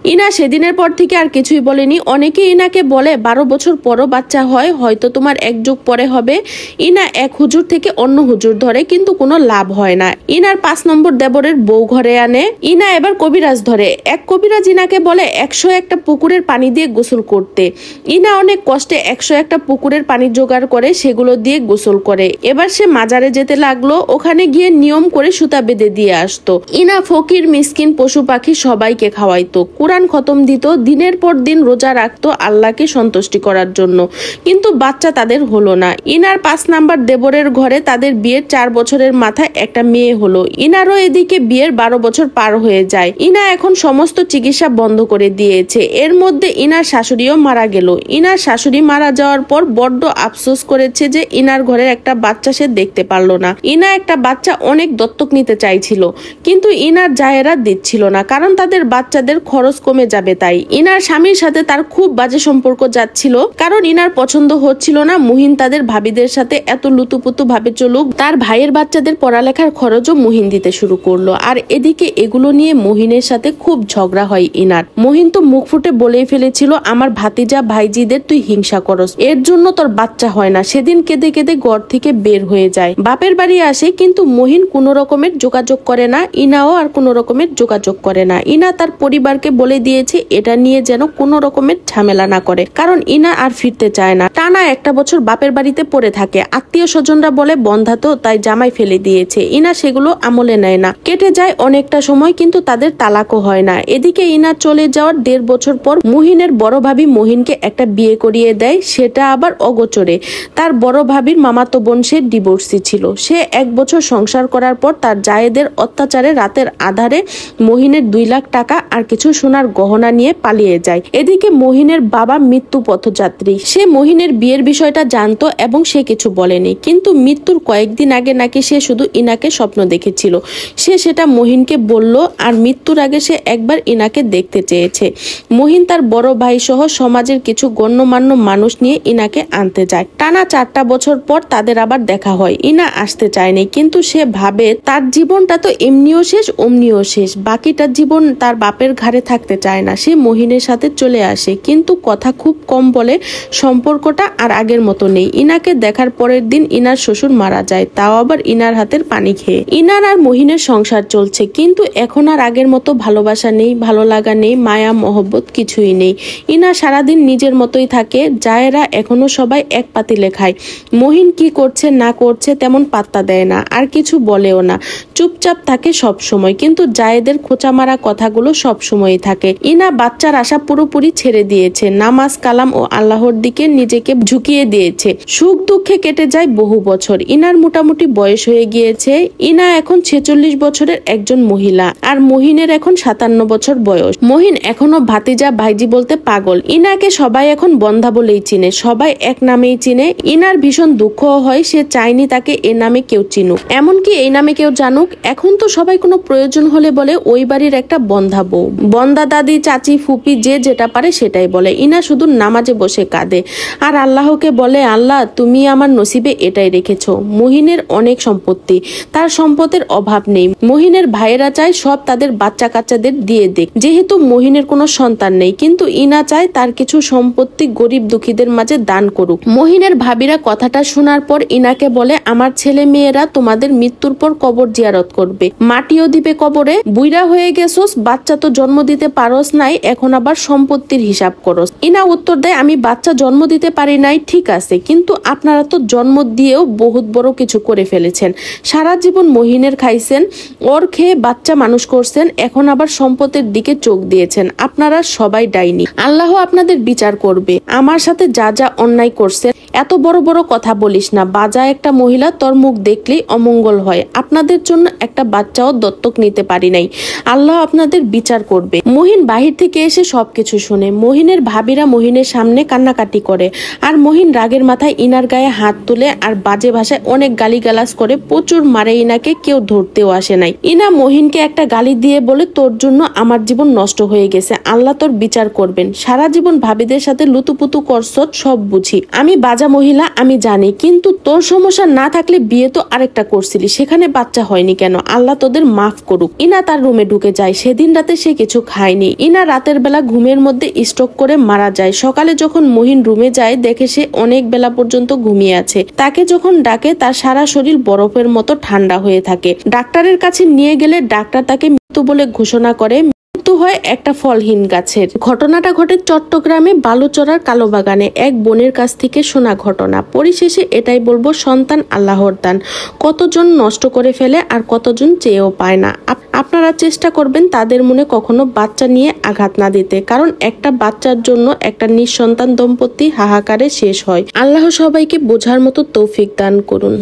ইনা সেদিনের পর থেকে আর কিছুই বলেনি। অনেকে ইনাকে বলে 12 বছর পরও বাচ্চা হয়, হয়তো তোমার এক যুগ পরে হবে। ইনা এক হুজুর থেকে অন্য হুজুর ধরে, কিন্তু কোনো লাভ হয় না। ইনার 5 নম্বর দেবরের বউ ঘরে আনে। ইনা এবার কবিরাজ ধরে। এক কবিরাজ ইনাকে বলে 101টা পুকুরের পানি দিয়ে গোসল করতে। ইনা অনেক কষ্টে 101টা পুকুরের পানি জোগাড় করে সেগুলো দিয়ে গোসল করে। এবার সে মাজারে যেতে লাগলো। ওখানে গিয়ে নিয়ম করে সুতা বেঁধে দিয়ে আসতো। ইনা ফকির, মিসকিন, পশু পাখি সবাইকে খাওয়াইতো, কোরআন খতম দিত, দিনের পর দিন রোজা রাখতো আল্লাহকে সন্তুষ্টি করার জন্য। কিন্তু বাচ্চা তাদের হলো না। ইনার 5 নাম্বার দেবরের ঘরে তাদের বিয়ের 4 বছরের মাথায় একটা মেয়ে হলো। ইনারও এদিকে বিয়ের 12 বছর পার হয়ে যায়। ইনা এখন সমস্ত চিকিৎসা বন্ধ করে দিয়েছে। এর মধ্যে ইনার শাশুড়িও মারা গেল। ইনার শাশুড়ি মারা যাওয়ার পর বড্ড আফসোস করেছে যে ইনার ঘরের একটা বাচ্চা সে দেখতে পারলো না। ইনা একটা বাচ্চা অনেক দত্তক নিতে চাইছিল, কিন্তু ইনার জায়েরা দিচ্ছিল না, কারণ তাদের বাচ্চাদের খরচ কমে যাবে তাই। ইনার স্বামীর সাথে তার খুব বাজে সম্পর্ক যাচ্ছিল, কারণ ইনার পছন্দ হচ্ছিল না মুহিন তাদের ভাবিদের সাথে এত লুতুপুতু ভাবে চলুক। তার ভাইয়ের বাচ্চাদের পড়ালেখার খরচও মুহিন দিতে শুরু করলো। আর এদিকে এগুলো নিয়ে মুহিনের সাথে খুব ঝগড়া হয় ইনার। মুহিন তো মুখ ফুটে বলেই ফেলেছিল, আমার ভাতিজা ভাইজিদের তুই হিংসা করস, এর জন্য তোর বাচ্চা হয় না। সেদিন কেঁদে কেঁদে ঘর থেকে বের হয়ে যায়, বাপের বাড়ি আসে, কিন্তু মুহিন কোনো রকমের যোগাযোগ করে না। ইনাও আর কোনো রকমের যোগাযোগ করে না। ইনা তার পরিবারকে বলে দিয়েছে এটা নিয়ে যেন কোনো রকমের ঝামেলা না করে, কারণ ইনা আর ফিরতে চায় না। টানা 1টা বছর বাপের বাড়িতে পড়ে থাকে। আত্মীয় স্বজনরা বলে বন্ধা তো, তাই জামাই ফেলে দিয়েছে। ইনা সেগুলো আমলে নেয় না। কেটে যায় অনেকটা সময়, কিন্তু তাদের তালাকও হয় না। এদিকে ইনা চলে যাওয়ার 1.5 বছর পর মুহিনের বড় ভাবি মুহিনকে একটা বিয়ে করিয়ে দেয়, সেটা আবার অগোচরে। তার বড় ভাবির মামাতো বোন সে ডিভোর্সি ছিল। সে 1 বছর সংসার করার পর তার জায়েদের অত্যাচারে রাতের আধারে মুহিনের 2 লাখ টাকা আর কিছু সোনার গহনা নিয়ে পালিয়ে যায়। এদিকে মুহিনের বাবা মৃত্যু পথযাত্রী। সে মুহিনের বিয়ের বিষয়টা জানতো এবং সে কিছু বলেনি, কিন্তু মৃত্যুর কয়েকদিন আগে নাকি সে শুধু ইনাকে স্বপ্ন দেখেছিল। সে সেটা মুহিনকে বলল, আর মৃত্যুর আগে সে একবার ইনাকে দেখতে চেয়েছে। মুহিন তার বড় ভাই সহ সমাজের কিছু গণ্যমান্য মানুষ নিয়ে ইনাকে আনতে যায়। টানা 4টা বছর পর তাদের আবার দেখা হয়। ইনা আসতে চায়নি, কিন্তু সে ভাবে তার জীবনটা তো এমনিও শেষ অমনিও শেষ, বাকিটা জীবন তার বাপের ঘাড়ে থাকতে চায় না। সে মুহিনের সাথে চলে আসে, কিন্তু কথা খুব কম বলে। সম্পর্কটা আর আগের মতো নেই। ইনাকে দেখার পরের দিন ইনার শ্বশুর মারা যায়, তাও আবার ইনার হাতের পানি খেয়ে। ইনার আর মুহিনের সংসার চলছে, কিন্তু এখন আর আগের মতো ভালোবাসা নেই, ভালো লাগা নেই, মায়া মহব্বত কিছুই নেই। ইনা সারাদিন নিজের মতোই থাকে। জায়েরা এখনো সবাই এক পাতিলে খায়। মুহিন কি করছে না করছে তেমন পাত্তা দেয় না, আর কিছু বলেও না, চুপচাপ থাকে সব সময়। কিন্তু জায়েদের খোঁচা মারা কথাগুলো সব সময়ই থাকে। ইনা বাচ্চার আশা পুরোপুরি ছেড়ে দিয়েছে। নামাজ কালাম ও আল্লাহর দিকে নিজেকে ঝুঁকিয়ে দিয়েছে। সুখ দুঃখে কেটে যায় বহু বছর। ইনার মোটামুটি বয়স হয়ে গিয়েছে। ইনা এখন 46 বছরের একজন মহিলা, আর মুহিনের এখন 57 বছর বয়স। মুহিন এখনো ভাতিজা ভাইজি বলতে পাগল। ইনাকে সবাই এখন বন্ধা বলেই চিনে, সবাই এক নামেই চিনে। ইনার ভীষণ দুঃখ হয়, সে চায়নি তাকে এ নামে কেউ চিনুক, এমনকি এই নামে কেউ জানুক। এখন তো সবাই কোনো প্রয়োজন হলে বলে ওই বাড়ির একটা বন্ধা বউ। বন্ধা দাদি, চাচি, ফুপি যে যেটা পারে সেটাই বলে। ইনা শুধু নামাজে বসে কাঁদে আর আল্লাহকে বলে, আল্লাহ তুমি আমার নসিবে এটাই রেখেছো। মুহিনের অনেক সম্পত্তি, তার সম্পদের অভাব নেই। মুহিনের ভাইয়েরা চায় সব তাদের বাচ্চা কাচ্চাদের দিয়ে দেখ, যেহেতু মুহিনের কোনো সন্তান নেই। কিন্তু ইনা চায় তার কিছু সম্পত্তি গরিব দুঃখীদের মাঝে দান করুক। মুহিনের ভাবিরা কথাটা শোনার পর ইনাকে বলে, আমার ছেলে মেয়েরা তোমাদের মৃত্যুর পর কবর জিয়ারত করবে, মাটিও দিবে কবরে। বুইরা হয়ে গেছোস, বাচ্চা তো জন্ম দিতে পারস নাই, এখন আবার সম্পত্তির হিসাব করস। ইনা উত্তর দেয়, আমি বাচ্চা জন্ম দিতে পারি নাই ঠিক আছে, কিন্তু আপনারা তো জন্ম দিয়েও বহুত বড় কিছু করে ফেলেছেন। সারা জীবন মুহিনের খাইছেন, ওর খেয়ে বাচ্চা মানুষ করছেন, এখন আবার সম্পদের দিকে চোখ দিয়েছেন। আপনারা সবাই ডাইনি, আল্লাহ আপনাদের বিচার করবে। আমার সাথে যা যা অন্যায় করছেন, এত বড় বড় কথা বলিস না। বাজা একটা মহিলা, তোর মুখ দেখলেই অমঙ্গল হয়। আপনাদের জন্য একটা বাচ্চাও দত্তক নিতে পারি নাই, আল্লাহ আপনাদের বিচার করবে। মুহিন বাহির থেকে এসে সবকিছু শুনে। মুহিনের ভাবিরা মুহিনের সামনে কান্নাকাটি করে, আর মুহিন রাগের মাথায় ইনার গায়ে হাত তুলে আর বাজে ভাষায় অনেক গালিগালাজ করে, প্রচুর মারে। ইনাকে কেউ ধরতেও আসে নাই। ইনা মুহিনকে একটা গালি দিয়ে বলে, তোর জন্য আমার জীবন নষ্ট হয়ে গেছে, আল্লাহ তোর বিচার করবেন। সারা জীবন ভাবিদের সাথে লুতুপুতু করছ, সব বুঝি, আমি বাজা মহিলা, আমি জানি, কিন্তু তোর সমস্যা না থাকলে বিয়ে তো আরেকটা করছিলি, সেখানে বাচ্চা হয়নি কেন? আল্লাহ তোদের মাফ করুক। ইনা তার রুমে ঢুকে যায়। সেদিন রাতে সে কিছু খায় হয়নি। ইনা রাতের বেলা ঘুমের মধ্যে স্ট্রোক করে মারা যায়। সকালে যখন মহিন রুমে যায় দেখে সে অনেক বেলা পর্যন্ত ঘুমিয়ে আছে। তাকে যখন ডাকে তার সারা শরীর বরফের মতো ঠান্ডা হয়ে থাকে। ডাক্তারের কাছে নিয়ে গেলে ডাক্তার তাকে মৃত্যু বলে ঘোষণা করে। মৃত্যু হয় একটা ফলহীন গাছের। ঘটনাটা ঘটে চট্টগ্রামে বালুচরার কালোবাগানে এক বোনের কাছ থেকে শোনা ঘটনা। পরিশেষে এটাই বলবো, সন্তান আল্লাহর দান। কতজন নষ্ট করে ফেলে আর কতজন চেয়েও পায় না। আপনারা চেষ্টা করবেন তাদের মনে কখনো বাচ্চা নিয়ে আঘাত না দিতে, কারণ একটা বাচ্চার জন্য একটা নিঃসন্তান দম্পতি হাহাকারে শেষ হয়। আল্লাহ সবাইকে বোঝার মতো তৌফিক দান করুন।